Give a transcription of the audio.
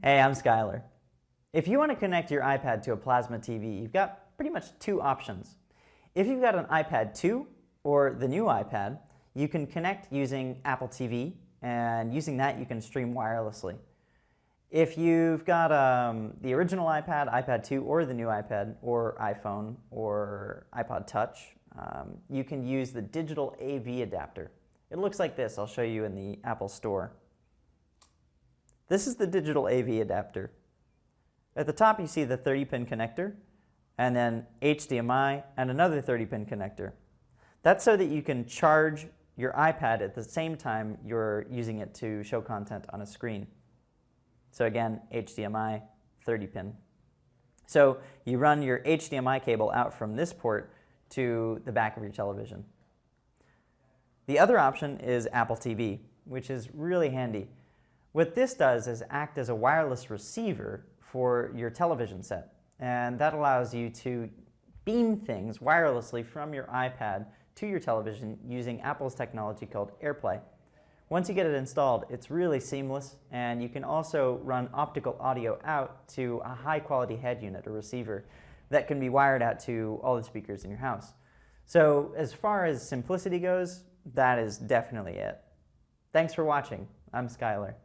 Hey, I'm Skylar. If you want to connect your iPad to a plasma TV, you've got pretty much two options. If you've got an iPad 2 or the new iPad, you can connect using Apple TV, and using that you can stream wirelessly. If you've got the original iPad, iPad 2, or the new iPad, or iPhone, or iPod Touch, you can use the digital AV adapter. It looks like this. I'll show you in the Apple Store. This is the digital AV adapter. At the top you see the 30-pin connector, and then HDMI, and another 30-pin connector. That's so that you can charge your iPad at the same time you're using it to show content on a screen. So again, HDMI, 30-pin. So you run your HDMI cable out from this port to the back of your television. The other option is Apple TV, which is really handy. What this does is act as a wireless receiver for your television set, and that allows you to beam things wirelessly from your iPad to your television using Apple's technology called AirPlay. Once you get it installed, it's really seamless, and you can also run optical audio out to a high-quality head unit or receiver that can be wired out to all the speakers in your house. So as far as simplicity goes, that is definitely it. Thanks for watching. I'm Skylar.